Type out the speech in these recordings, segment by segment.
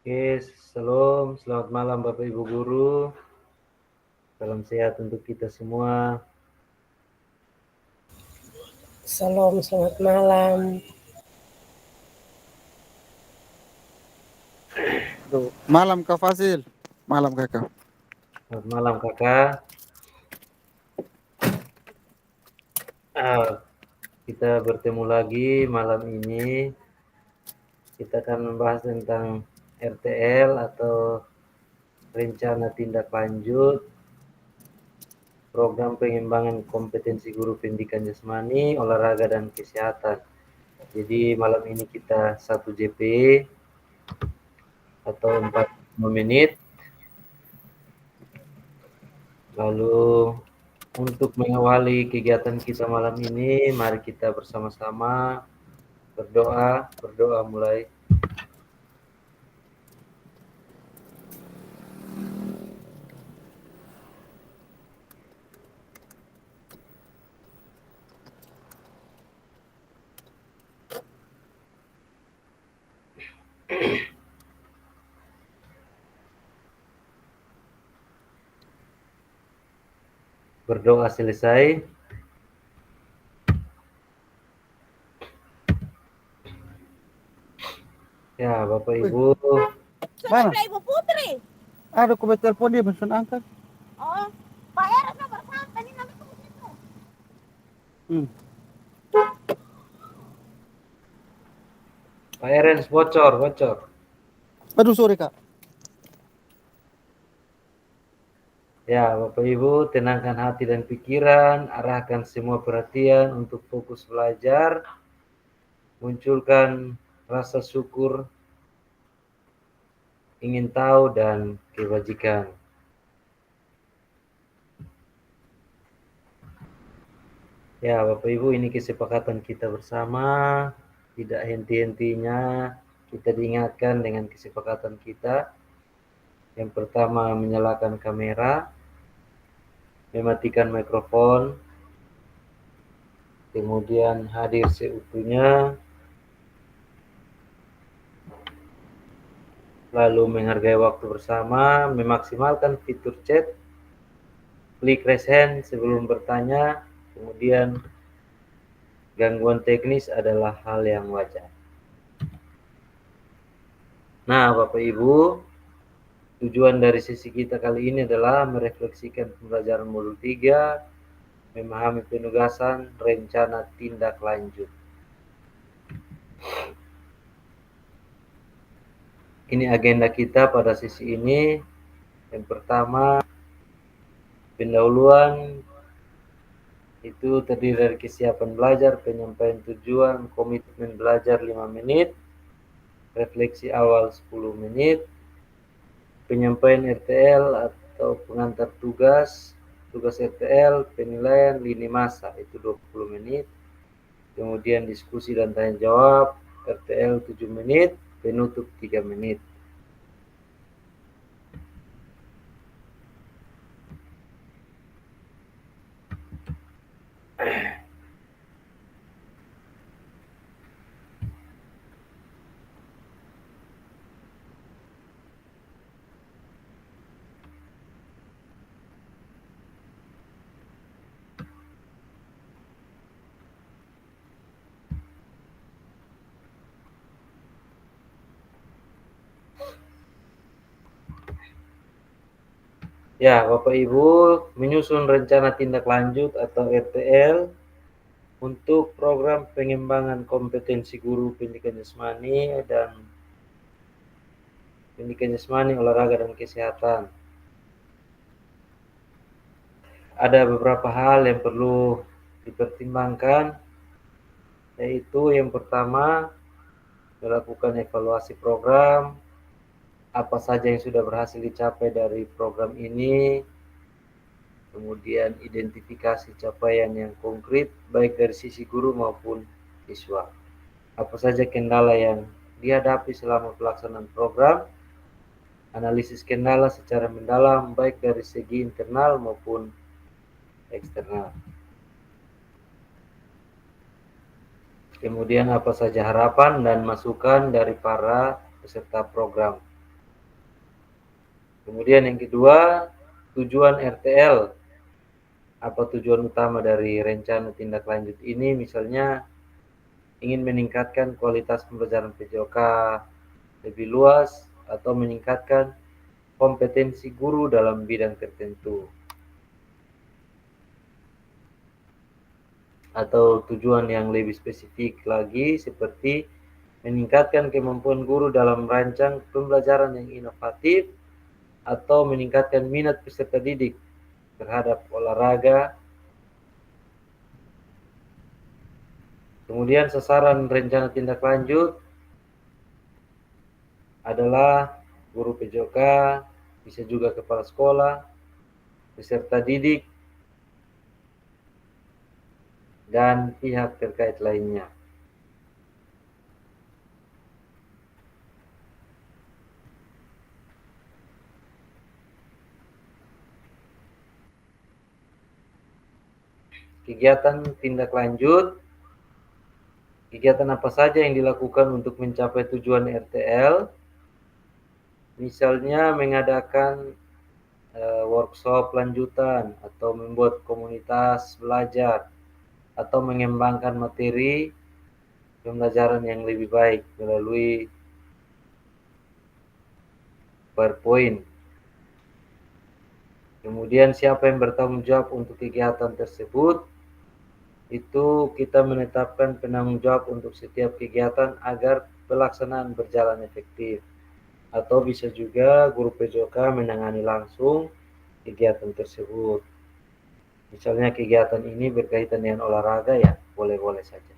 Oke, Shalom, selamat malam Bapak Ibu Guru. Salam sehat untuk kita semua. Salam, selamat malam. Malam Kak Fasil. Malam Kakak. Selamat malam Kakak. Kita bertemu lagi malam ini. Kita akan membahas tentang RTL atau Rencana Tindak Lanjut Program Pengembangan Kompetensi Guru Pendidikan Jasmani, Olahraga dan Kesehatan. Jadi malam ini kita 1 JP atau 45 menit. Lalu untuk mengawali kegiatan kita malam ini, mari kita bersama-sama berdoa mulai. Berdoa selesai, ya Bapak Ibu. Mana? Ibu Putri. Ada aku telepon dia belum angkat. Oh, bayar nomor berapa ini nomor itu? Pak Erens bocor. Aduh sorry Kak. Ya Bapak Ibu, tenangkan hati dan pikiran, arahkan semua perhatian untuk fokus belajar, munculkan rasa syukur, ingin tahu dan kebajikan. Ya Bapak Ibu, ini kesepakatan kita bersama, tidak henti-hentinya kita diingatkan dengan kesepakatan kita. Yang pertama, menyalakan kamera, mematikan mikrofon, kemudian hadir seutuhnya, lalu menghargai waktu bersama, memaksimalkan fitur chat, klik raise hand sebelum bertanya, kemudian gangguan teknis adalah hal yang wajar. Nah Bapak Ibu, tujuan dari sesi kita kali ini adalah merefleksikan pembelajaran modul 3, memahami penugasan rencana tindak lanjut. Ini agenda kita pada sesi ini. Yang pertama, pendahuluan itu terdiri dari kesiapan belajar, penyampaian tujuan, komitmen belajar 5 menit, refleksi awal 10 menit, penyampaian RTL atau pengantar tugas RTL, penilaian lini masa itu 20 menit, kemudian diskusi dan tanya jawab RTL 7 menit, penutup 3 menit. Ya, Bapak Ibu, menyusun rencana tindak lanjut atau RTL untuk program pengembangan kompetensi guru pendidikan jasmani dan pendidikan jasmani, olahraga dan kesehatan. Ada beberapa hal yang perlu dipertimbangkan, yaitu yang pertama, melakukan evaluasi program, apa saja yang sudah berhasil dicapai dari program ini, kemudian identifikasi capaian yang konkret baik dari sisi guru maupun siswa. Apa saja kendala yang dihadapi selama pelaksanaan program, analisis kendala secara mendalam baik dari segi internal maupun eksternal. Kemudian apa saja harapan dan masukan dari para peserta program. Kemudian yang kedua, tujuan RTL. Apa tujuan utama dari rencana tindak lanjut ini? Misalnya ingin meningkatkan kualitas pembelajaran PJOK lebih luas atau meningkatkan kompetensi guru dalam bidang tertentu. Atau tujuan yang lebih spesifik lagi seperti meningkatkan kemampuan guru dalam merancang pembelajaran yang inovatif atau meningkatkan minat peserta didik terhadap olahraga. Kemudian sasaran rencana tindak lanjut adalah guru PJOK, bisa juga kepala sekolah, peserta didik, dan pihak terkait lainnya. Kegiatan tindak lanjut, kegiatan apa saja yang dilakukan untuk mencapai tujuan RTL? Misalnya mengadakan workshop lanjutan atau membuat komunitas belajar atau mengembangkan materi pembelajaran yang lebih baik melalui PowerPoint. Kemudian siapa yang bertanggung jawab untuk kegiatan tersebut? Itu kita menetapkan penanggung jawab untuk setiap kegiatan agar pelaksanaan berjalan efektif. Atau bisa juga guru PJOK menangani langsung kegiatan tersebut. Misalnya kegiatan ini berkaitan dengan olahraga, ya boleh-boleh saja.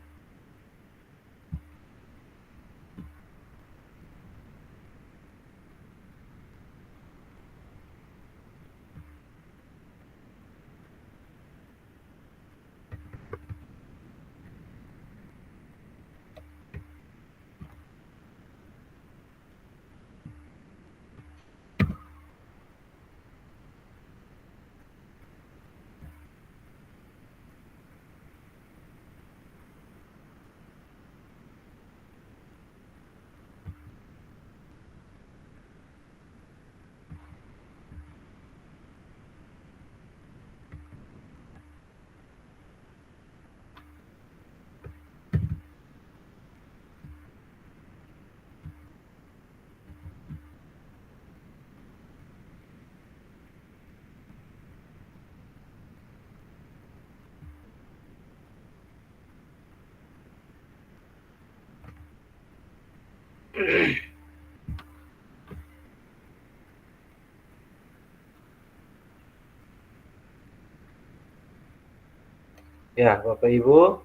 Ya, Bapak Ibu,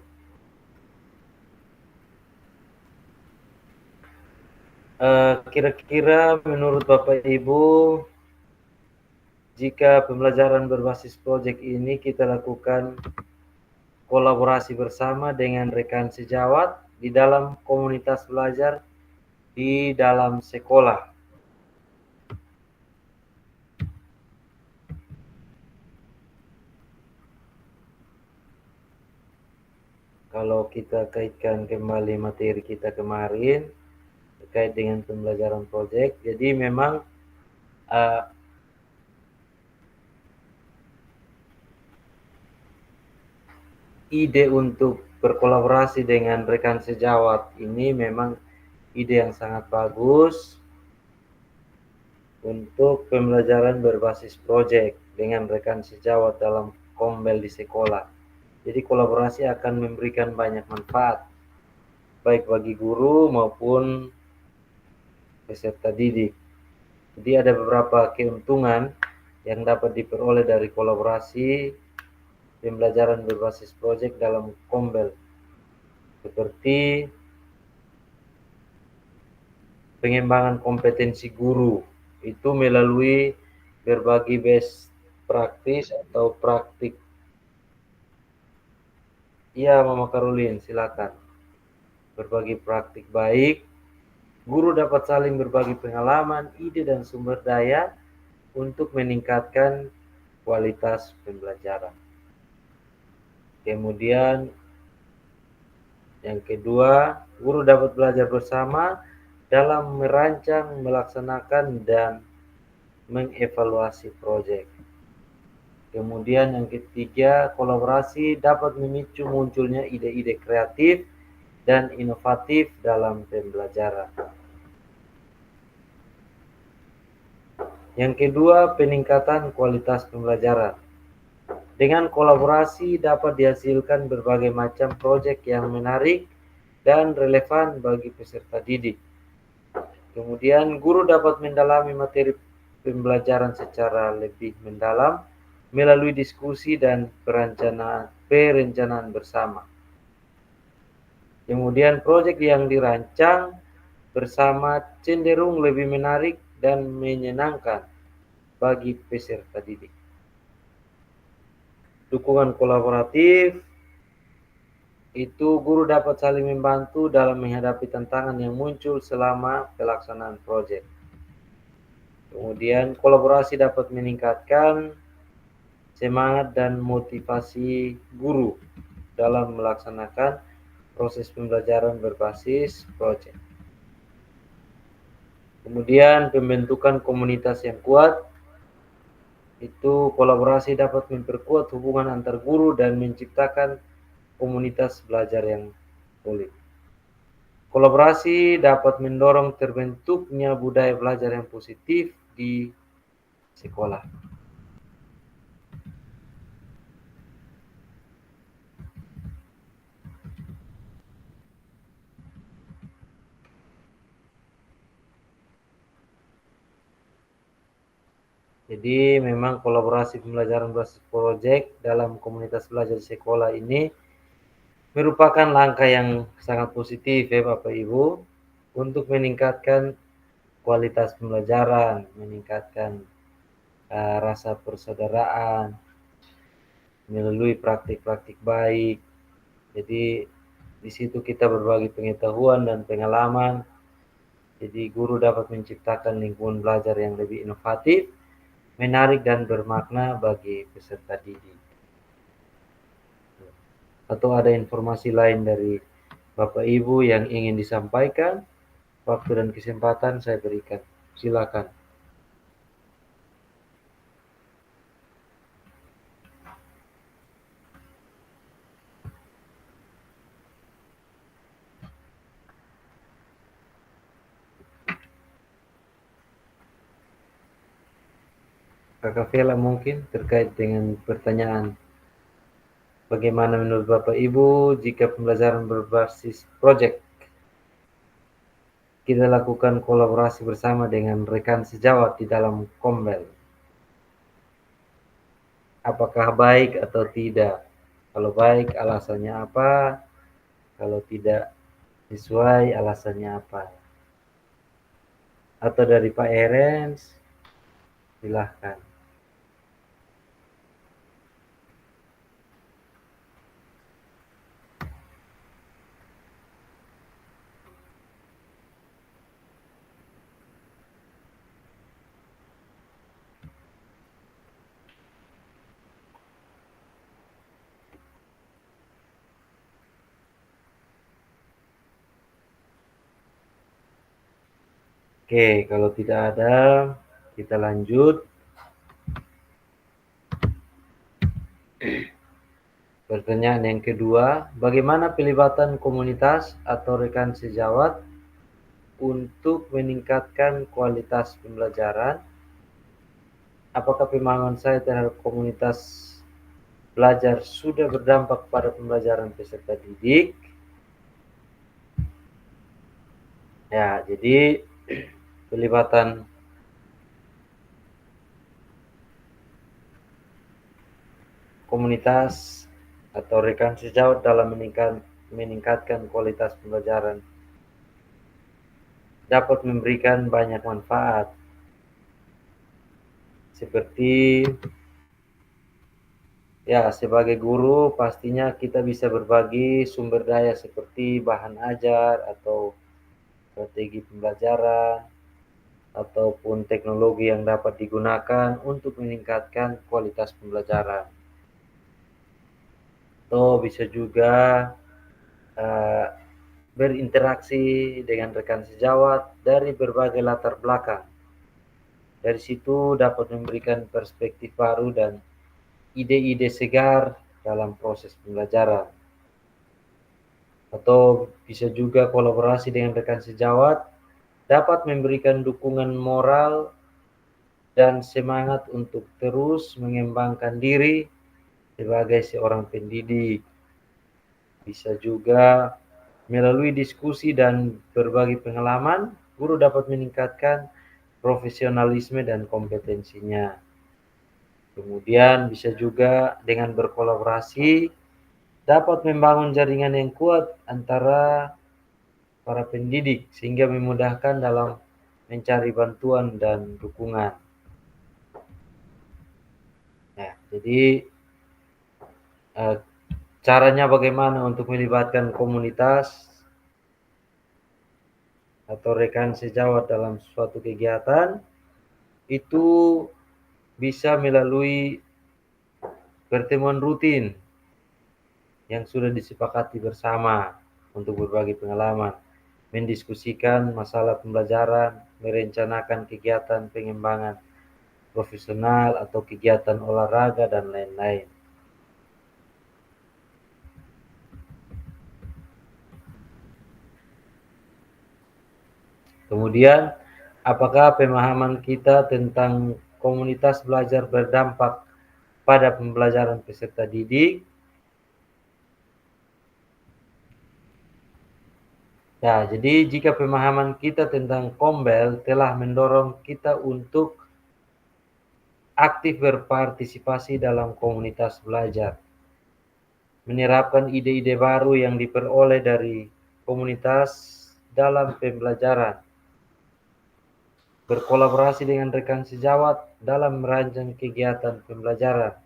kira-kira menurut Bapak Ibu, jika pembelajaran berbasis proyek ini kita lakukan kolaborasi bersama dengan rekan sejawat di dalam komunitas belajar di dalam sekolah. Kalau kita kaitkan kembali materi kita kemarin terkait dengan pembelajaran proyek, jadi memang ide untuk berkolaborasi dengan rekan sejawat ini memang ide yang sangat bagus untuk pembelajaran berbasis proyek dengan rekan sejawat dalam kombel di sekolah. Jadi kolaborasi akan memberikan banyak manfaat, baik bagi guru maupun peserta didik. Jadi ada beberapa keuntungan yang dapat diperoleh dari kolaborasi pembelajaran berbasis proyek dalam kombel, seperti pengembangan kompetensi guru itu melalui berbagi best practice atau praktik. Iya, Mama Karolin, silakan. Berbagi praktik baik, guru dapat saling berbagi pengalaman, ide, dan sumber daya untuk meningkatkan kualitas pembelajaran. Kemudian yang kedua, guru dapat belajar bersama dalam merancang, melaksanakan, dan mengevaluasi proyek. Kemudian yang ketiga, kolaborasi dapat memicu munculnya ide-ide kreatif dan inovatif dalam pembelajaran. Yang kedua, peningkatan kualitas pembelajaran. Dengan kolaborasi dapat dihasilkan berbagai macam proyek yang menarik dan relevan bagi peserta didik. Kemudian, guru dapat mendalami materi pembelajaran secara lebih mendalam melalui diskusi dan perencanaan bersama. Kemudian, proyek yang dirancang bersama cenderung lebih menarik dan menyenangkan bagi peserta didik. Dukungan kolaboratif itu guru dapat saling membantu dalam menghadapi tantangan yang muncul selama pelaksanaan proyek. Kemudian kolaborasi dapat meningkatkan semangat dan motivasi guru dalam melaksanakan proses pembelajaran berbasis proyek. Kemudian pembentukan komunitas yang kuat, itu kolaborasi dapat memperkuat hubungan antar guru dan menciptakan komunitas belajar yang solid. Kolaborasi dapat mendorong terbentuknya budaya belajar yang positif di sekolah. Jadi memang kolaborasi pembelajaran berbasis proyek dalam komunitas belajar di sekolah ini merupakan langkah yang sangat positif ya Bapak Ibu untuk meningkatkan kualitas pembelajaran, meningkatkan rasa persaudaraan melalui praktik-praktik baik. Jadi di situ kita berbagi pengetahuan dan pengalaman. Jadi guru dapat menciptakan lingkungan belajar yang lebih inovatif, menarik dan bermakna bagi peserta didik. Atau ada informasi lain dari Bapak Ibu yang ingin disampaikan? Waktu dan kesempatan saya berikan. Silakan. Kakak Vela mungkin terkait dengan pertanyaan. Bagaimana menurut Bapak Ibu jika pembelajaran berbasis proyek kita lakukan kolaborasi bersama dengan rekan sejawat di dalam Kombel? Apakah baik atau tidak? Kalau baik alasannya apa? Kalau tidak sesuai alasannya apa? Atau dari Pak Erens? Silahkan. Oke, kalau tidak ada, kita lanjut. Pertanyaan yang kedua, bagaimana pelibatan komunitas atau rekan sejawat untuk meningkatkan kualitas pembelajaran? Apakah pemahaman saya terhadap komunitas belajar sudah berdampak pada pembelajaran peserta didik? Ya, jadi pelibatan komunitas atau rekan sejawat dalam meningkatkan kualitas pembelajaran dapat memberikan banyak manfaat, seperti ya sebagai guru pastinya kita bisa berbagi sumber daya seperti bahan ajar atau strategi pembelajaran ataupun teknologi yang dapat digunakan untuk meningkatkan kualitas pembelajaran. Atau bisa juga berinteraksi dengan rekan sejawat dari berbagai latar belakang. Dari situ dapat memberikan perspektif baru dan ide-ide segar dalam proses pembelajaran. Atau bisa juga kolaborasi dengan rekan sejawat dapat memberikan dukungan moral dan semangat untuk terus mengembangkan diri sebagai seorang pendidik. Bisa juga melalui diskusi dan berbagi pengalaman, guru dapat meningkatkan profesionalisme dan kompetensinya. Kemudian bisa juga dengan berkolaborasi dapat membangun jaringan yang kuat antara para pendidik sehingga memudahkan dalam mencari bantuan dan dukungan. Nah, jadi caranya bagaimana untuk melibatkan komunitas atau rekan sejawat dalam suatu kegiatan itu bisa melalui pertemuan rutin yang sudah disepakati bersama untuk berbagi pengalaman, mendiskusikan masalah pembelajaran, merencanakan kegiatan pengembangan profesional atau kegiatan olahraga dan lain-lain. Kemudian, apakah pemahaman kita tentang komunitas belajar berdampak pada pembelajaran peserta didik? Nah, jadi jika pemahaman kita tentang Kombel telah mendorong kita untuk aktif berpartisipasi dalam komunitas belajar, menerapkan ide-ide baru yang diperoleh dari komunitas dalam pembelajaran, berkolaborasi dengan rekan sejawat dalam merancang kegiatan pembelajaran,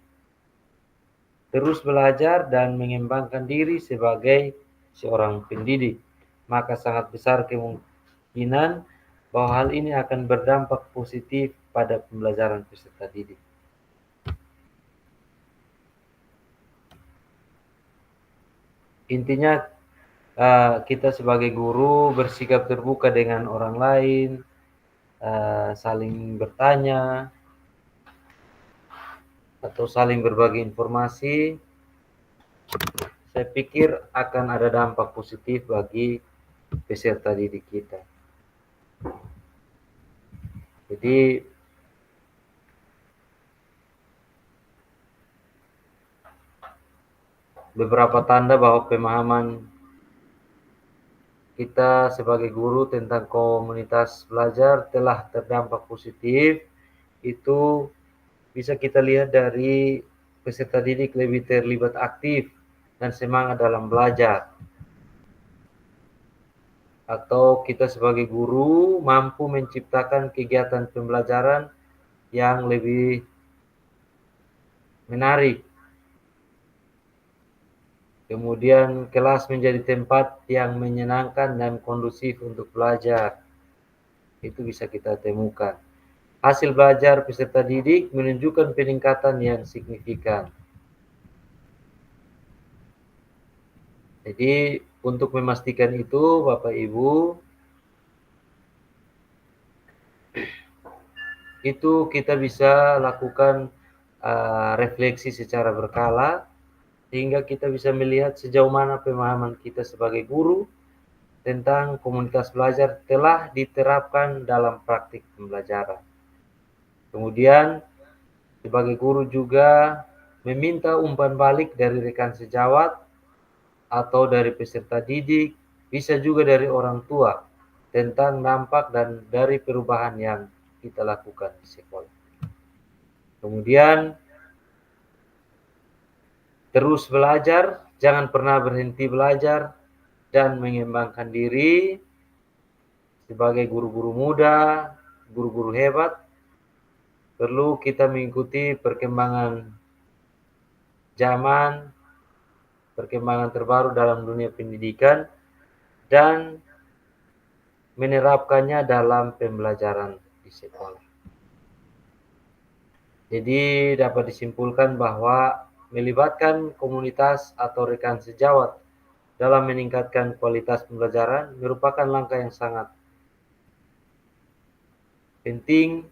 terus belajar dan mengembangkan diri sebagai seorang pendidik, maka sangat besar kemungkinan bahwa hal ini akan berdampak positif pada pembelajaran peserta didik. Intinya kita sebagai guru bersikap terbuka dengan orang lain, saling bertanya atau saling berbagi informasi, saya pikir akan ada dampak positif bagi peserta didik kita. Jadi beberapa tanda bahwa pemahaman kita sebagai guru tentang komunitas belajar telah terdampak positif itu bisa kita lihat dari peserta didik lebih terlibat aktif dan semangat dalam belajar. Atau kita sebagai guru mampu menciptakan kegiatan pembelajaran yang lebih menarik. Kemudian kelas menjadi tempat yang menyenangkan dan kondusif untuk belajar. Itu bisa kita temukan. Hasil belajar peserta didik menunjukkan peningkatan yang signifikan. Jadi untuk memastikan itu Bapak Ibu, itu kita bisa lakukan refleksi secara berkala sehingga kita bisa melihat sejauh mana pemahaman kita sebagai guru tentang komunitas belajar telah diterapkan dalam praktik pembelajaran. Kemudian sebagai guru juga meminta umpan balik dari rekan sejawat atau dari peserta didik, bisa juga dari orang tua tentang dampak dan dari perubahan yang kita lakukan di sekolah. Kemudian terus belajar, jangan pernah berhenti belajar dan mengembangkan diri sebagai guru-guru muda, guru-guru hebat. Perlu kita mengikuti perkembangan zaman, perkembangan terbaru dalam dunia pendidikan dan menerapkannya dalam pembelajaran di sekolah. Jadi dapat disimpulkan bahwa melibatkan komunitas atau rekan sejawat dalam meningkatkan kualitas pembelajaran merupakan langkah yang sangat penting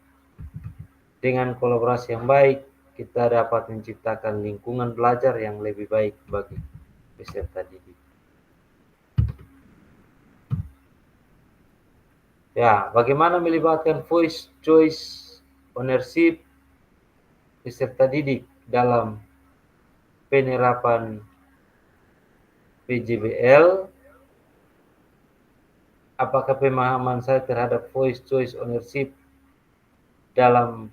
Dengan kolaborasi yang baik, kita dapat menciptakan lingkungan belajar yang lebih baik bagi peserta didik. Ya, bagaimana melibatkan voice, choice, ownership peserta didik dalam penerapan PJBL? Apakah pemahaman saya terhadap voice, choice, ownership dalam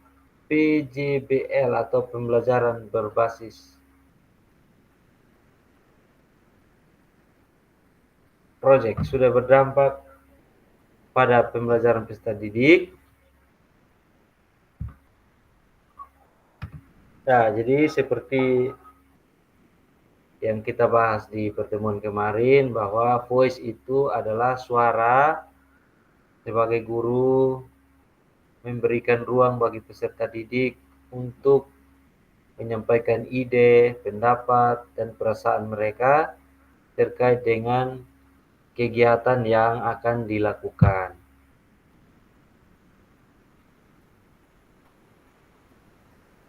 PJBL atau pembelajaran berbasis project sudah berdampak pada pembelajaran peserta didik? Nah, jadi seperti yang kita bahas di pertemuan kemarin, bahwa voice itu adalah suara sebagai guru memberikan ruang bagi peserta didik untuk menyampaikan ide, pendapat, dan perasaan mereka terkait dengan kegiatan yang akan dilakukan.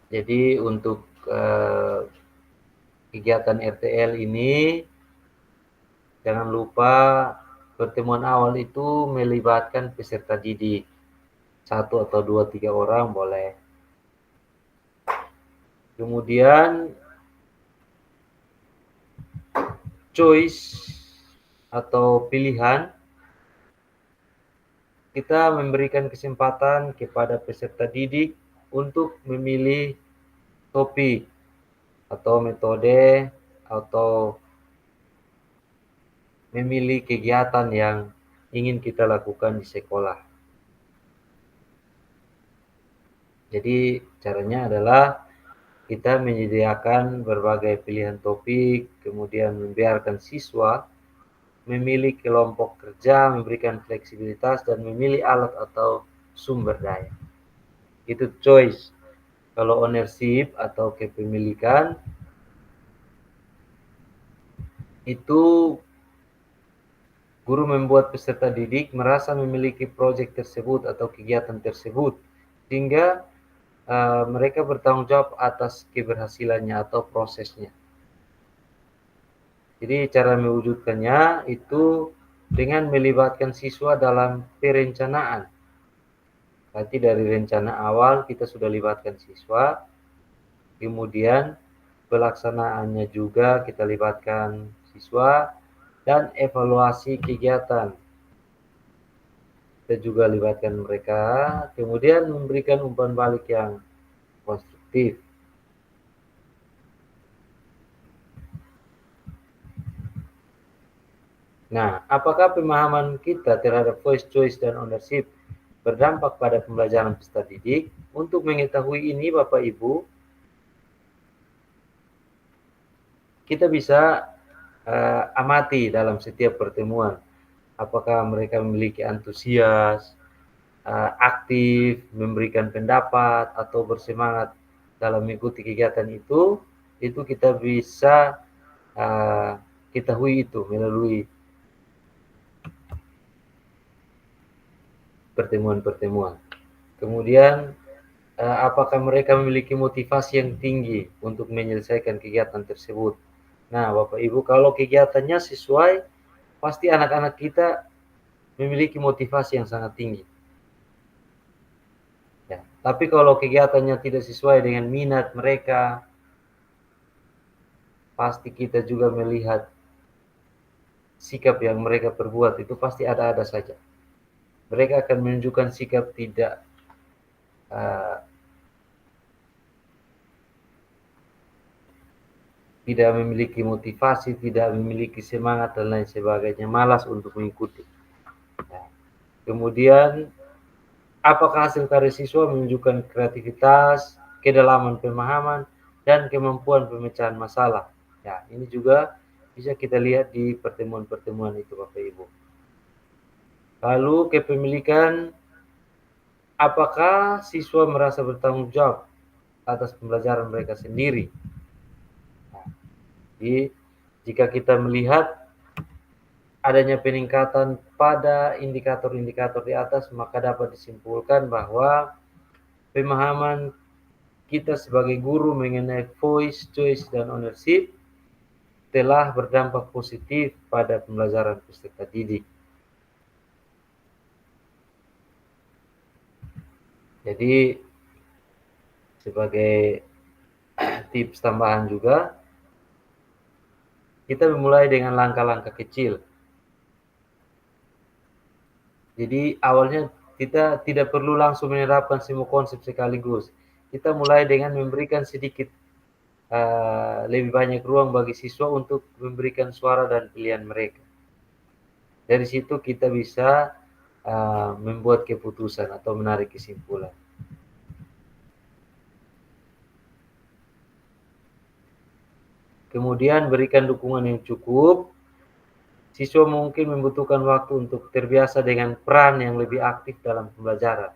Jadi untuk kegiatan RTL ini, jangan lupa pertemuan awal itu melibatkan peserta didik. 1 atau 2, 3 orang boleh. Kemudian choice atau pilihan, kita memberikan kesempatan kepada peserta didik untuk memilih topik atau metode atau memilih kegiatan yang ingin kita lakukan di sekolah. Jadi caranya adalah kita menyediakan berbagai pilihan topik, kemudian membiarkan siswa memilih kelompok kerja, memberikan fleksibilitas, dan memilih alat atau sumber daya. Itu choice. Kalau ownership atau kepemilikan, itu guru membuat peserta didik merasa memiliki proyek tersebut atau kegiatan tersebut, sehingga mereka bertanggung jawab atas keberhasilannya atau prosesnya. Jadi cara mewujudkannya itu dengan melibatkan siswa dalam perencanaan. Berarti dari rencana awal kita sudah libatkan siswa, kemudian pelaksanaannya juga kita libatkan siswa, dan evaluasi kegiatan kita juga libatkan mereka, kemudian memberikan umpan balik yang konstruktif. Nah, apakah pemahaman kita terhadap voice, choice, dan ownership berdampak pada pembelajaran peserta didik? Untuk mengetahui ini, Bapak Ibu, kita bisa amati dalam setiap pertemuan. Apakah mereka memiliki antusias, aktif, memberikan pendapat, atau bersemangat dalam mengikuti kegiatan itu kita bisa ketahui itu melalui pertemuan-pertemuan. Kemudian, apakah mereka memiliki motivasi yang tinggi untuk menyelesaikan kegiatan tersebut? Nah, Bapak Ibu, kalau kegiatannya sesuai, pasti anak-anak kita memiliki motivasi yang sangat tinggi. Ya, tapi kalau kegiatannya tidak sesuai dengan minat mereka, pasti kita juga melihat sikap yang mereka perbuat itu pasti ada-ada saja. Mereka akan menunjukkan sikap tidak tidak memiliki motivasi, tidak memiliki semangat, dan lain sebagainya, malas untuk mengikuti. Nah, kemudian, apakah hasil karya siswa menunjukkan kreativitas, kedalaman pemahaman, dan kemampuan pemecahan masalah? Ya, ini juga bisa kita lihat di pertemuan-pertemuan itu, Bapak Ibu. Lalu kepemilikan, apakah siswa merasa bertanggung jawab atas pembelajaran mereka sendiri? Nah, jadi jika kita melihat adanya peningkatan pada indikator-indikator di atas, maka dapat disimpulkan bahwa pemahaman kita sebagai guru mengenai voice, choice, dan ownership telah berdampak positif pada pembelajaran peserta didik. Jadi sebagai tips tambahan juga, kita memulai dengan langkah-langkah kecil. Jadi awalnya kita tidak perlu langsung menerapkan semua konsep sekaligus. Kita mulai dengan memberikan sedikit lebih banyak ruang bagi siswa untuk memberikan suara dan pilihan mereka. Dari situ kita bisa membuat keputusan atau menarik kesimpulan. Kemudian berikan dukungan yang cukup. Siswa mungkin membutuhkan waktu untuk terbiasa dengan peran yang lebih aktif dalam pembelajaran.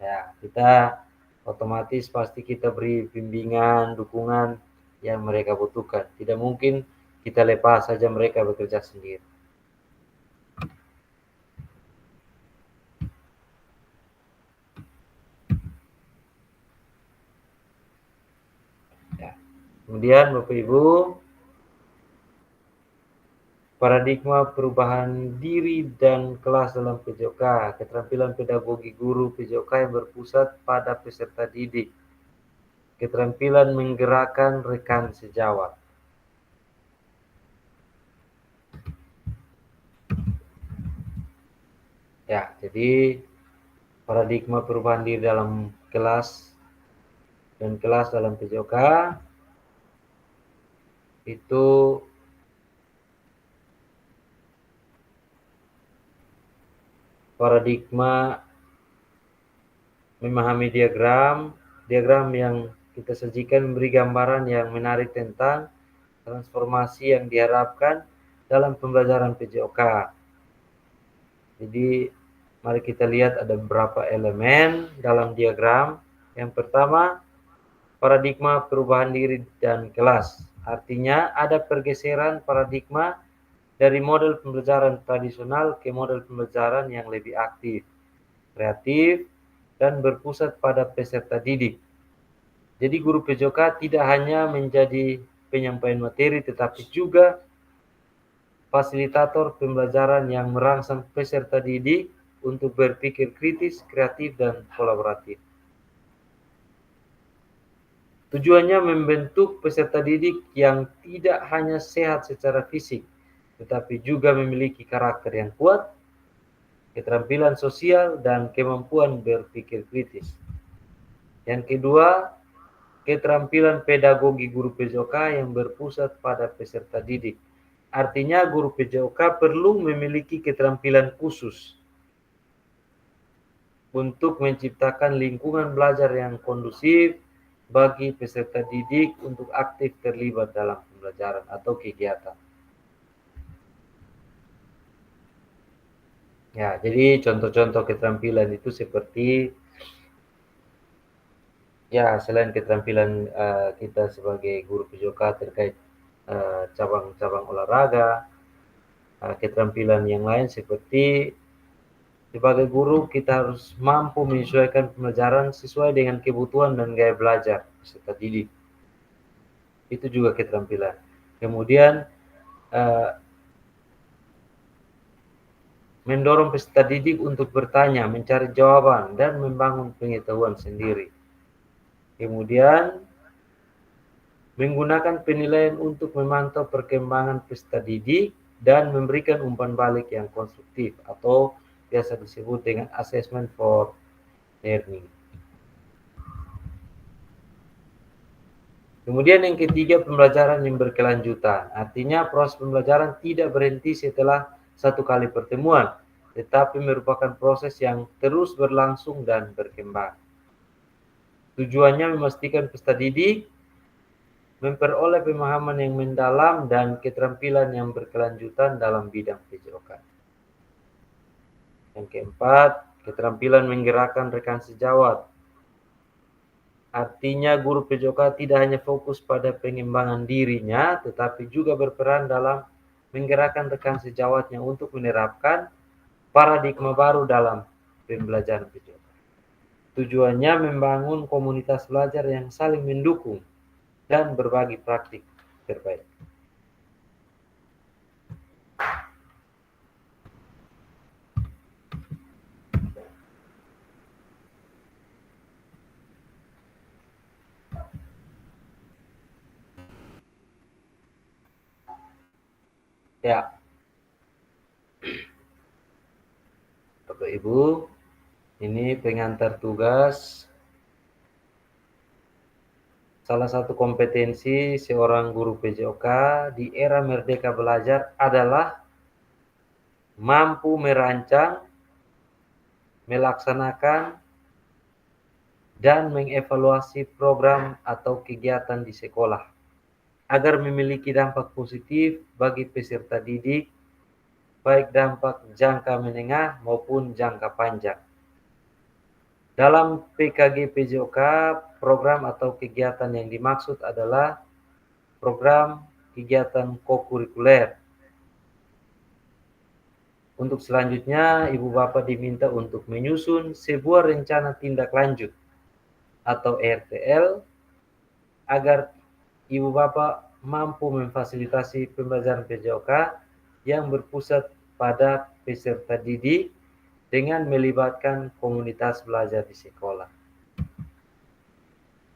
Ya, kita otomatis pasti kita beri bimbingan, dukungan yang mereka butuhkan. Tidak mungkin kita lepas saja mereka bekerja sendiri. Ya. Kemudian Bapak Ibu, paradigma perubahan diri dan kelas dalam PJOK, keterampilan pedagogi guru PJOK yang berpusat pada peserta didik, keterampilan menggerakkan rekan sejawat. Ya, jadi paradigma perubahan diri dalam kelas dan kelas dalam PJOK itu paradigma memahami diagram yang kita sajikan memberi gambaran yang menarik tentang transformasi yang diharapkan dalam pembelajaran PJOK. Jadi mari kita lihat ada beberapa elemen dalam diagram. Yang pertama, paradigma perubahan diri dan kelas. Artinya ada pergeseran paradigma dari model pembelajaran tradisional ke model pembelajaran yang lebih aktif, kreatif, dan berpusat pada peserta didik. Jadi guru PJOK tidak hanya menjadi penyampaian materi, tetapi juga fasilitator pembelajaran yang merangsang peserta didik untuk berpikir kritis, kreatif, dan kolaboratif. Tujuannya membentuk peserta didik yang tidak hanya sehat secara fisik, tetapi juga memiliki karakter yang kuat, keterampilan sosial, dan kemampuan berpikir kritis. Yang kedua, keterampilan pedagogi guru PJOK yang berpusat pada peserta didik. Artinya guru PJOK perlu memiliki keterampilan khusus untuk menciptakan lingkungan belajar yang kondusif bagi peserta didik untuk aktif terlibat dalam pembelajaran atau kegiatan. Ya, jadi contoh-contoh keterampilan itu seperti ya selain keterampilan kita sebagai guru PJOK terkait cabang-cabang olahraga, keterampilan yang lain seperti sebagai guru kita harus mampu menyesuaikan pembelajaran sesuai dengan kebutuhan dan gaya belajar peserta didik. Itu juga keterampilan. Kemudian mendorong peserta didik untuk bertanya, mencari jawaban, dan membangun pengetahuan sendiri. Kemudian menggunakan penilaian untuk memantau perkembangan peserta didik dan memberikan umpan balik yang konstruktif atau biasa disebut dengan assessment for learning. Kemudian yang ketiga, pembelajaran yang berkelanjutan. Artinya proses pembelajaran tidak berhenti setelah satu kali pertemuan, tetapi merupakan proses yang terus berlangsung dan berkembang. Tujuannya memastikan peserta didik memperoleh pemahaman yang mendalam dan keterampilan yang berkelanjutan dalam bidang PJOK. Yang keempat, keterampilan menggerakkan rekan sejawat. Artinya guru PJOK tidak hanya fokus pada pengembangan dirinya, tetapi juga berperan dalam menggerakkan rekan sejawatnya untuk menerapkan paradigma baru dalam pembelajaran PJOK. Tujuannya membangun komunitas belajar yang saling mendukung dan berbagi praktik terbaik. Ya, Bapak Ibu, ini pengantar tugas. Salah satu kompetensi seorang guru PJOK di era Merdeka Belajar adalah mampu merancang, melaksanakan, dan mengevaluasi program atau kegiatan di sekolah agar memiliki dampak positif bagi peserta didik, baik dampak jangka menengah maupun jangka panjang. Dalam PKG PJOK, program atau kegiatan yang dimaksud adalah program kegiatan kokurikuler. Untuk selanjutnya, Ibu Bapak diminta untuk menyusun sebuah rencana tindak lanjut atau RTL agar Ibu Bapak mampu memfasilitasi pembelajaran PJOK yang berpusat pada peserta didik dengan melibatkan komunitas belajar di sekolah.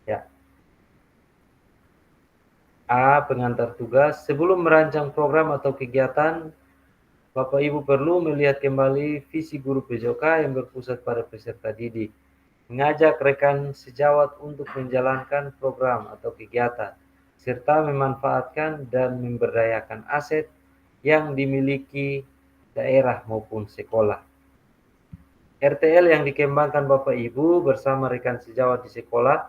Ya. A. Pengantar tugas. Sebelum merancang program atau kegiatan, Bapak Ibu perlu melihat kembali visi guru PJOK yang berpusat pada peserta didik. Mengajak rekan sejawat untuk menjalankan program atau kegiatan, serta memanfaatkan dan memberdayakan aset yang dimiliki daerah maupun sekolah. RTL yang dikembangkan Bapak Ibu bersama rekan sejawat di sekolah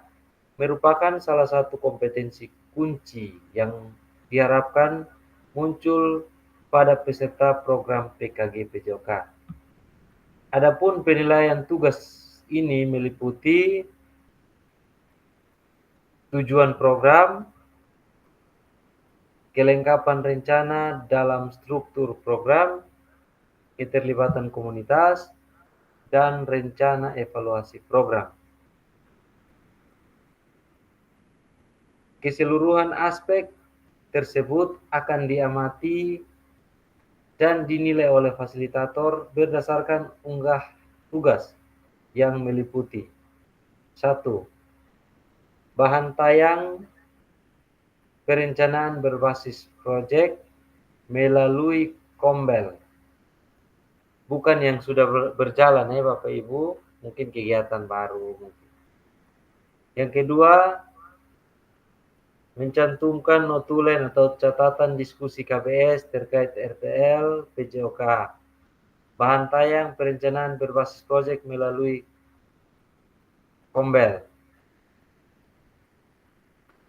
merupakan salah satu kompetensi kunci yang diharapkan muncul pada peserta program PKG PJOK. Adapun penilaian tugas ini meliputi tujuan program, kelengkapan rencana dalam struktur program, keterlibatan komunitas, dan rencana evaluasi program. Keseluruhan aspek tersebut akan diamati dan dinilai oleh fasilitator berdasarkan unggah tugas yang meliputi 1. Bahan tayang perencanaan berbasis proyek melalui Kombel. Bukan yang sudah berjalan ya Bapak Ibu, mungkin kegiatan baru. Yang kedua, mencantumkan notulen atau catatan diskusi KBS terkait RTL PJOK. Bahan tayang perencanaan berbasis proyek melalui Kombel.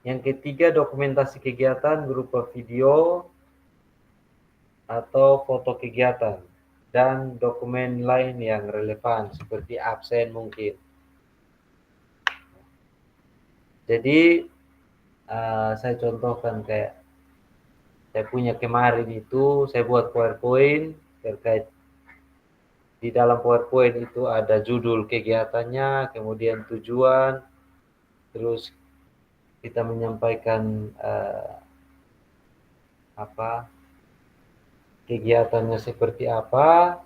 Yang ketiga, dokumentasi kegiatan berupa video atau foto kegiatan dan dokumen lain yang relevan seperti absen mungkin. Jadi saya contohkan kayak saya punya kemarin itu saya buat PowerPoint terkait di dalam PowerPoint itu ada judul kegiatannya, kemudian tujuan, terus kita menyampaikan kegiatannya seperti apa,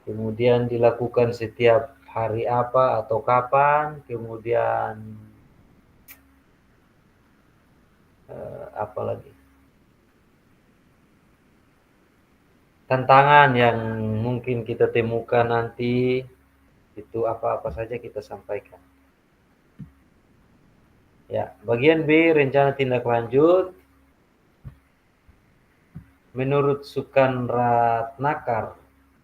kemudian dilakukan setiap hari apa atau kapan, kemudian apa lagi, tantangan yang mungkin kita temukan nanti, itu apa-apa saja kita sampaikan. Ya, bagian B, rencana tindak lanjut. Menurut Sukanratnakar,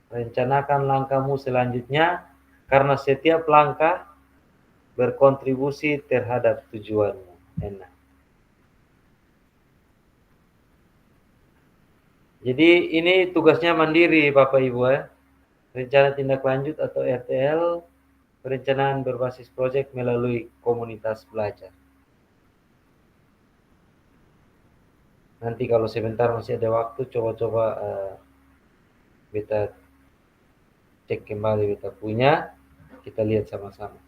rencanakan langkahmu selanjutnya karena setiap langkah berkontribusi terhadap tujuanmu. Enak. Jadi ini tugasnya mandiri Bapak Ibu ya. Rencana tindak lanjut atau RTL, perencanaan berbasis proyek melalui komunitas belajar. Nanti kalau sebentar masih ada waktu, coba-coba kita cek kembali kita punya. kita lihat sama-sama.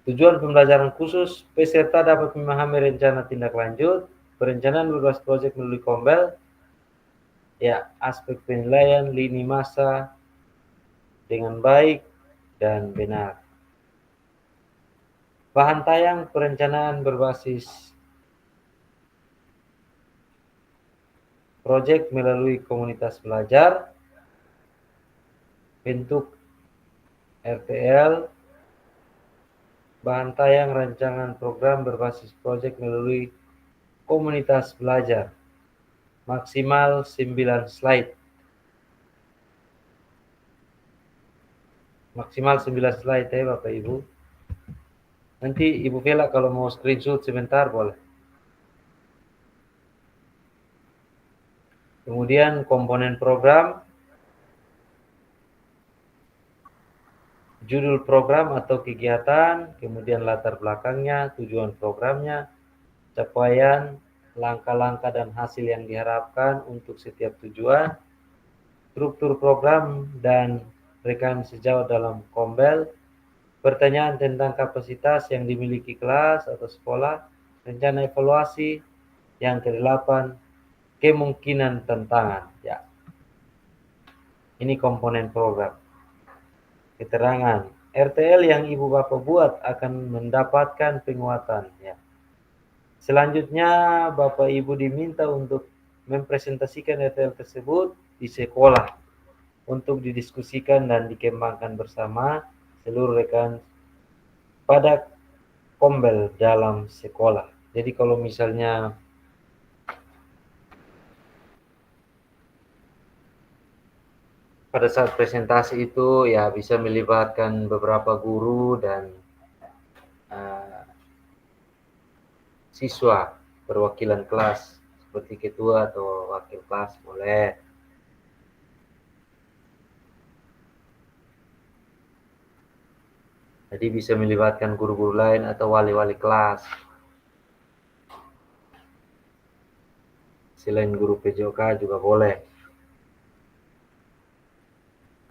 Tujuan pembelajaran khusus, peserta dapat memahami rencana tindak lanjut, perencanaan berbasis proyek melalui Kombel, ya, aspek penilaian lini masa dengan baik dan benar. Bahan tayang perencanaan berbasis proyek melalui komunitas belajar, bentuk RTL, bahan tayang rancangan program berbasis proyek melalui komunitas belajar, maksimal 9 slide. Maksimal 9 slide ya Bapak Ibu. Nanti Ibu Vela kalau mau screenshot sebentar boleh. Kemudian komponen program, judul program atau kegiatan, kemudian latar belakangnya, tujuan programnya, capaian, langkah-langkah dan hasil yang diharapkan untuk setiap tujuan, struktur program dan rekan sejauh dalam Kombel, pertanyaan tentang kapasitas yang dimiliki kelas atau sekolah, rencana evaluasi, yang ke-8, kemungkinan tantangan. Ya, ini komponen program. Keterangan, RTL yang Ibu Bapak buat akan mendapatkan penguatan. Ya. Selanjutnya Bapak Ibu diminta untuk mempresentasikan RTL tersebut di sekolah untuk didiskusikan dan dikembangkan bersama seluruh rekan pada Kombel dalam sekolah. Jadi kalau misalnya pada saat presentasi itu ya bisa melibatkan beberapa guru dan siswa perwakilan kelas seperti ketua atau wakil kelas boleh. Jadi bisa melibatkan guru-guru lain atau wali-wali kelas. Selain guru PJOK juga boleh.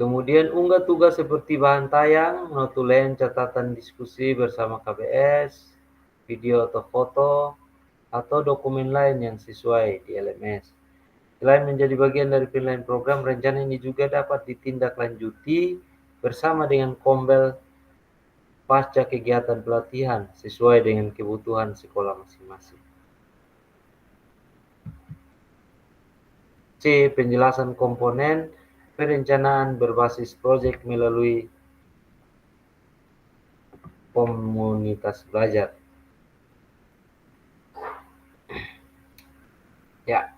Kemudian unggah tugas seperti bahan tayang, notulen, catatan diskusi bersama KBS, video atau foto, atau dokumen lain yang sesuai di LMS. Selain menjadi bagian dari penilaian program, rencana ini juga dapat ditindaklanjuti bersama dengan Kombel pasca kegiatan pelatihan sesuai dengan kebutuhan sekolah masing-masing. C. Penjelasan komponen perencanaan berbasis proyek melalui komunitas belajar. Ya,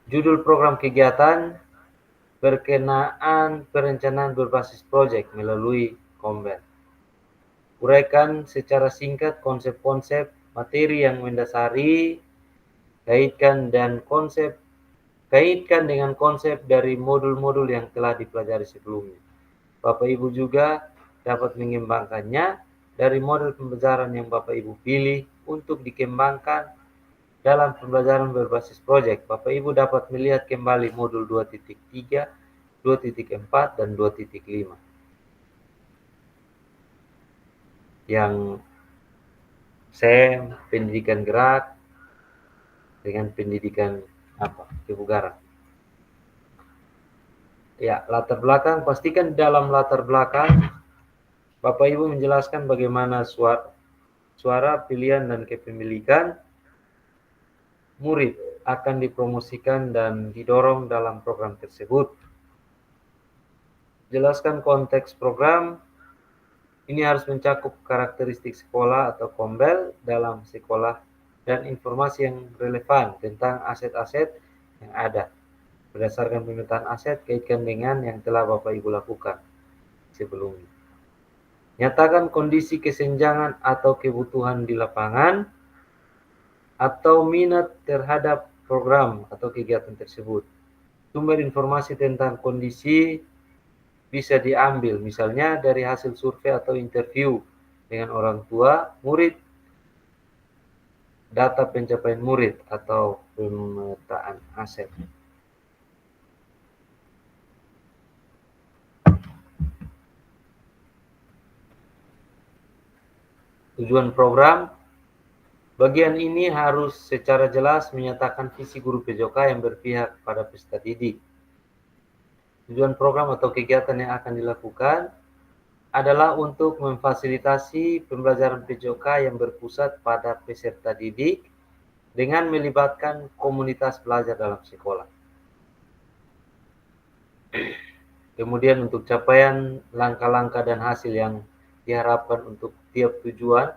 judul program kegiatan berkenaan perencanaan berbasis proyek melalui Kombel. Uraikan secara singkat konsep-konsep materi yang mendasari, kaitkan dengan konsep dari modul-modul yang telah dipelajari sebelumnya. Bapak Ibu juga dapat mengembangkannya dari model pembelajaran yang Bapak Ibu pilih untuk dikembangkan dalam pembelajaran berbasis proyek. Bapak Ibu dapat melihat kembali modul 2.3, 2.4, dan 2.5. Yang SEM, pendidikan gerak, dengan pendidikan kebugaran. Ya, latar belakang, pastikan dalam latar belakang Bapak Ibu menjelaskan bagaimana suara pilihan dan kepemilikan murid akan dipromosikan dan didorong dalam program tersebut. Jelaskan konteks program. Ini harus mencakup karakteristik sekolah atau Kombel dalam sekolah dan informasi yang relevan tentang aset-aset yang ada. Berdasarkan pemetaan aset, kaitkan dengan yang telah Bapak Ibu lakukan sebelumnya. Nyatakan kondisi kesenjangan atau kebutuhan di lapangan atau minat terhadap program atau kegiatan tersebut. Sumber informasi tentang kondisi bisa diambil misalnya dari hasil survei atau interview dengan orang tua murid, data pencapaian murid atau pemetaan aset. Tujuan program, bagian ini harus secara jelas menyatakan visi guru PJOK yang berpihak pada peserta didik. Tujuan program atau kegiatan yang akan dilakukan adalah untuk memfasilitasi pembelajaran PJOK yang berpusat pada peserta didik dengan melibatkan komunitas belajar dalam sekolah. Kemudian untuk capaian, langkah-langkah dan hasil yang diharapkan untuk tiap tujuan,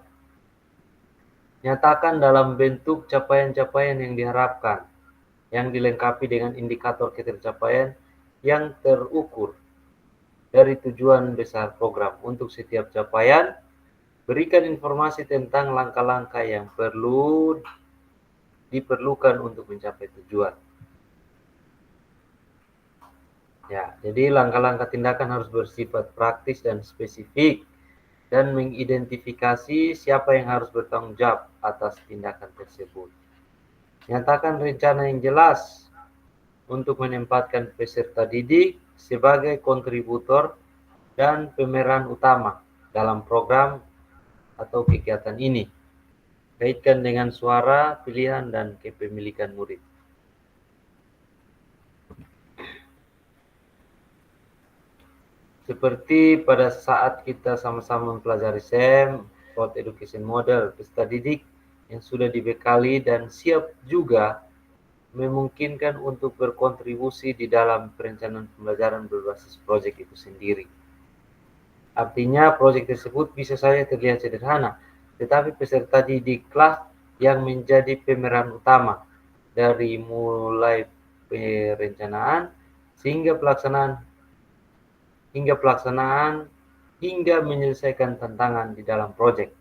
nyatakan dalam bentuk capaian-capaian yang diharapkan, yang dilengkapi dengan indikator ketercapaian yang terukur dari tujuan besar program. Untuk setiap capaian, berikan informasi tentang langkah-langkah yang diperlukan untuk mencapai tujuan. Ya, jadi langkah-langkah tindakan harus bersifat praktis dan spesifik dan mengidentifikasi siapa yang harus bertanggung jawab atas tindakan tersebut. Nyatakan rencana yang jelas untuk menempatkan peserta didik sebagai kontributor dan pemeran utama dalam program atau kegiatan ini. Kaitkan dengan suara, pilihan, dan kepemilikan murid. Seperti pada saat kita sama-sama mempelajari SEM, Road Education Model, peserta didik yang sudah dibekali dan siap juga memungkinkan untuk berkontribusi di dalam perencanaan pembelajaran berbasis proyek itu sendiri. Artinya proyek tersebut bisa saja terlihat sederhana, tetapi peserta didiklah yang menjadi pemeran utama dari mulai perencanaan hingga menyelesaikan tantangan di dalam proyek.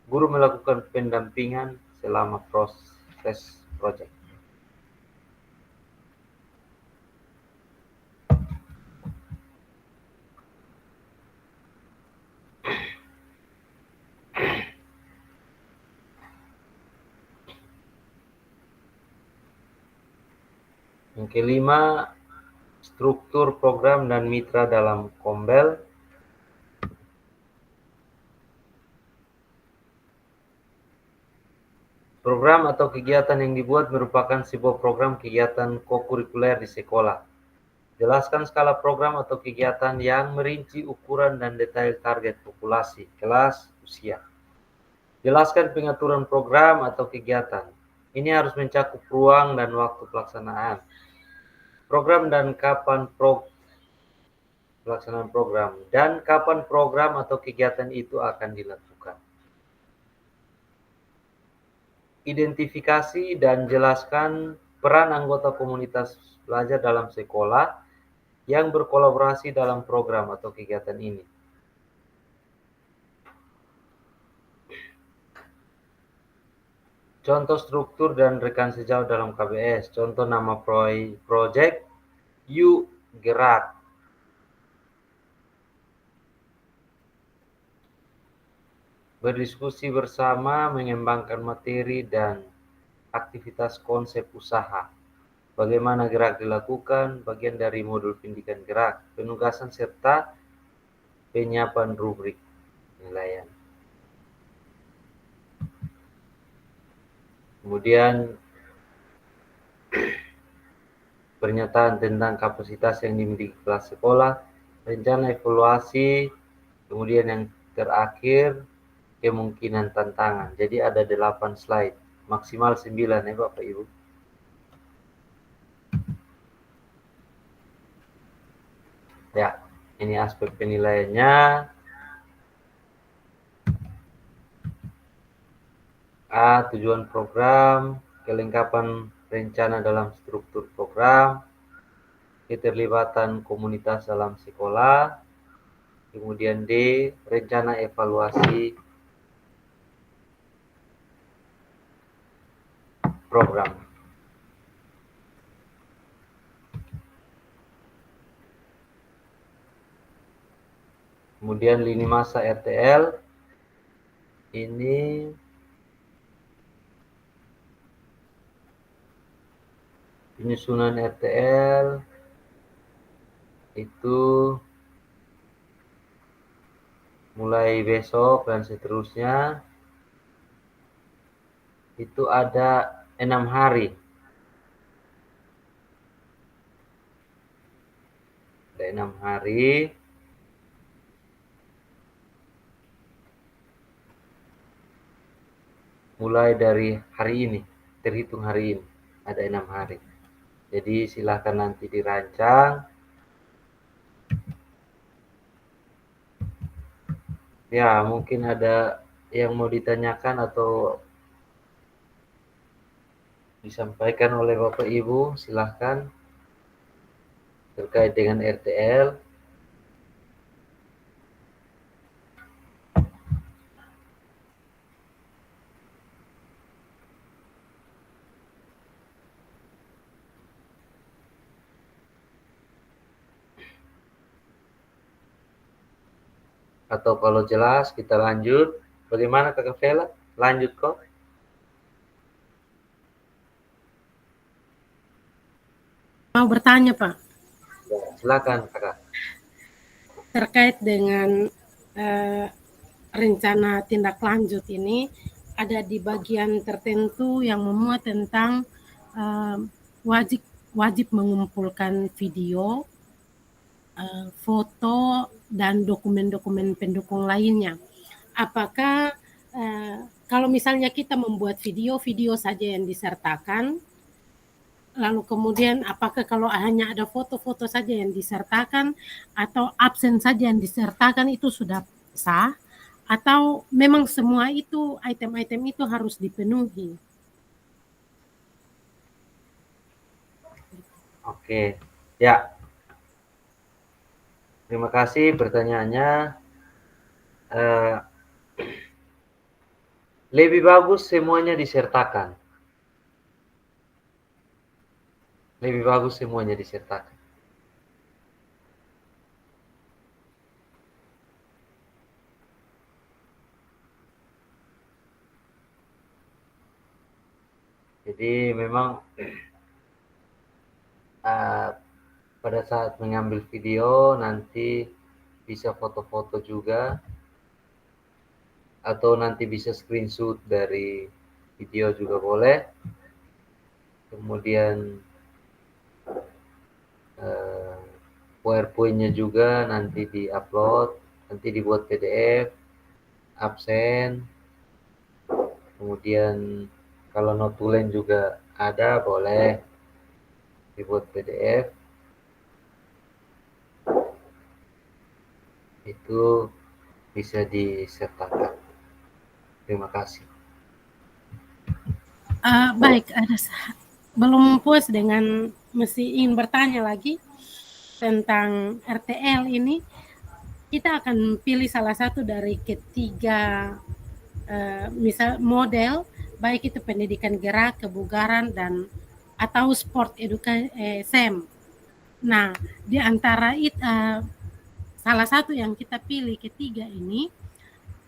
Guru melakukan pendampingan selama proses proyek. Yang kelima, struktur program dan mitra dalam Kombel. Program atau kegiatan yang dibuat merupakan sebuah program kegiatan kokurikuler di sekolah. Jelaskan skala program atau kegiatan yang merinci ukuran dan detail target populasi, kelas, usia. Jelaskan pengaturan program atau kegiatan. Ini harus mencakup ruang dan waktu pelaksanaan. Program dan kapan pelaksanaan program dan kapan program atau kegiatan itu akan dilakukan. Identifikasi dan jelaskan peran anggota komunitas belajar dalam sekolah yang berkolaborasi dalam program atau kegiatan ini. Contoh struktur dan rekan sejauh dalam KBS. Contoh nama proyek, Yuk Gerak. Berdiskusi bersama, mengembangkan materi dan aktivitas konsep usaha. Bagaimana gerak dilakukan, bagian dari modul pendidikan gerak, penugasan serta penyiapan rubrik penilaian. Kemudian pernyataan tentang kapasitas yang dimiliki kelas sekolah, rencana evaluasi, kemudian yang terakhir kemungkinan tantangan. Jadi ada 8 slide, maksimal 9 ya Bapak Ibu. Ya, ini aspek penilaiannya. A. Tujuan program, kelengkapan rencana dalam struktur program, keterlibatan komunitas dalam sekolah, kemudian D. Rencana evaluasi program. Kemudian lini masa RTL, ini penyusunan RTL itu mulai besok dan seterusnya itu ada 6 hari. Ada 6 hari. Mulai dari hari ini, terhitung hari ini, ada 6 hari. Jadi silahkan nanti dirancang. Ya, mungkin ada yang mau ditanyakan atau disampaikan oleh Bapak Ibu, silahkan terkait dengan RTL. Atau kalau jelas kita lanjut. Bagaimana Kakak Vela? Lanjut kok. Mau bertanya, Pak, Ya, silakan Kakak. terkait dengan rencana tindak lanjut ini, ada di bagian tertentu yang memuat tentang wajib mengumpulkan video, foto, dan dokumen-dokumen pendukung lainnya. Apakah kalau misalnya kita membuat video saja yang disertakan, lalu kemudian apakah kalau hanya ada foto-foto saja yang disertakan atau absen saja yang disertakan itu sudah sah, atau memang semua itu item-item itu harus dipenuhi? Oke, ya. Terima kasih pertanyaannya. Lebih bagus semuanya disertakan. Lebih bagus semuanya disertakan. Jadi memang pada saat mengambil video nanti bisa foto-foto juga, atau nanti bisa screenshot dari video juga boleh. Kemudian PowerPoint-nya juga nanti di-upload, nanti dibuat PDF, absen. Kemudian kalau notulen juga ada, boleh dibuat PDF. Itu bisa disertakan. Terima kasih. Baik, belum puas dengan masih ingin bertanya lagi tentang RTL ini. Kita akan pilih salah satu dari ketiga misal model, baik itu pendidikan gerak, kebugaran, dan atau sport edukasi SEM. Nah, di antara itu salah satu yang kita pilih ketiga ini,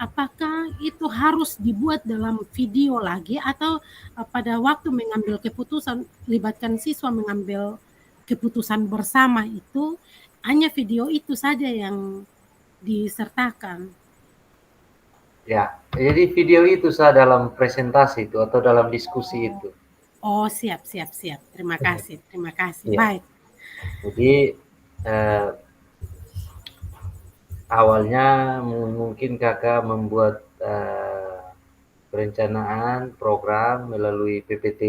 apakah itu harus dibuat dalam video lagi atau pada waktu mengambil keputusan, libatkan siswa mengambil keputusan bersama itu hanya video itu saja yang disertakan? Ya, jadi video itu sah dalam presentasi itu atau dalam diskusi itu. Oh, siap. Terima kasih. Ya. Baik. Jadi awalnya mungkin Kakak membuat perencanaan program melalui PPT,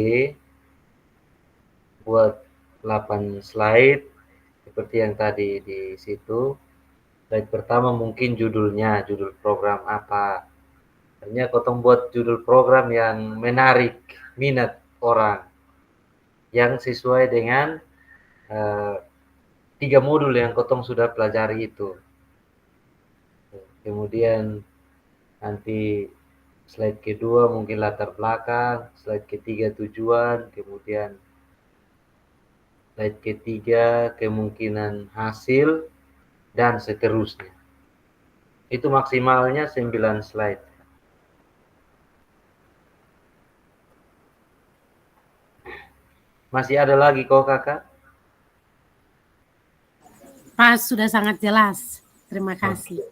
buat 8 slide seperti yang tadi di situ. Slide pertama mungkin judul program apa. Hanya kotong buat judul program yang menarik minat orang, yang sesuai dengan 3 modul yang kotong sudah pelajari itu. Kemudian nanti slide kedua mungkin latar belakang, slide ketiga tujuan, kemudian slide ketiga kemungkinan hasil, dan seterusnya. Itu maksimalnya 9 slide. Masih ada lagi kok Kakak? Pak, sudah sangat jelas. Terima kasih.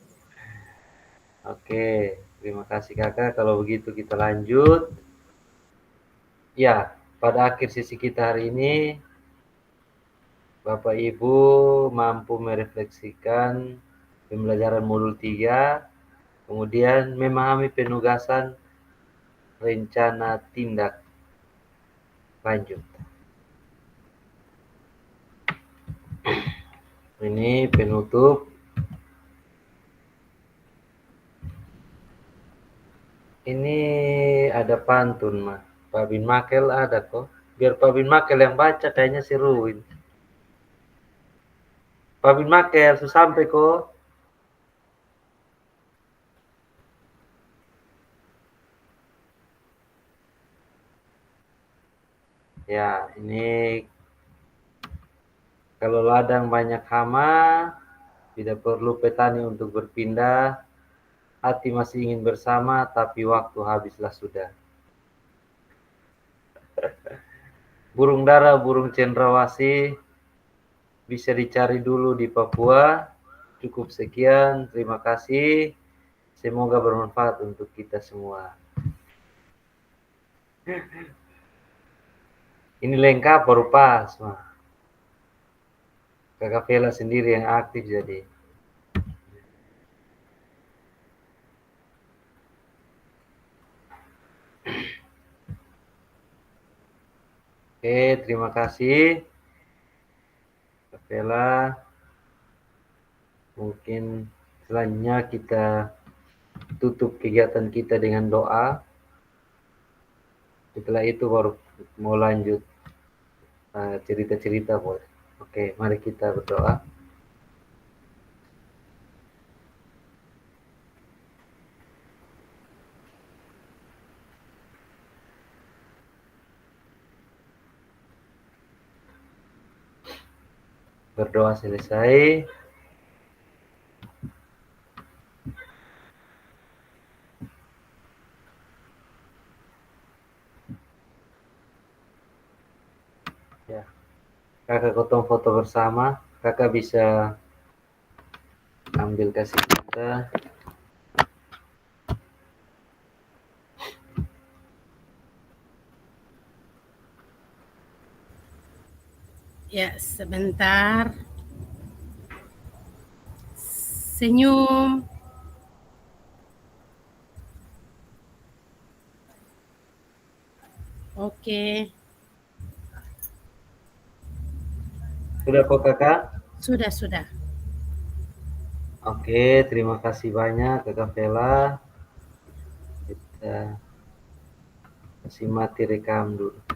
Oke, terima kasih kakak. Kalau begitu kita lanjut. Ya, pada akhir sesi kita hari ini, Bapak Ibu mampu merefleksikan pembelajaran modul 3, kemudian memahami penugasan rencana tindak lanjut. Ini penutup. Ini ada pantun, mah. Pak Bin Makel ada kok. Biar Pak Bin Makel yang baca, kayaknya seruin. Pak Bin Makel, sudah sampai kok. Ya, ini kalau ladang banyak hama, tidak perlu petani untuk berpindah. Hati masih ingin bersama, tapi waktu habislah sudah. Burung dara, burung cendrawasih, bisa dicari dulu di Papua. Cukup sekian, terima kasih. Semoga bermanfaat untuk kita semua. Ini lengkap baru pas, mah. Kakak Vela sendiri yang aktif jadi. Oke, terima kasih. Kakak Vela. Mungkin selanjutnya kita tutup kegiatan kita dengan doa. Setelah itu baru mau lanjut cerita-cerita boleh. Oke, mari kita berdoa. Berdoa selesai. Ya, kakak potong foto bersama. Kakak bisa ambil kasih kita. Ya, sebentar. Senyum. Oke. Sudah kok kakak? Sudah. Oke, terima kasih banyak kakak Vela. Kita kasih mati rekam dulu.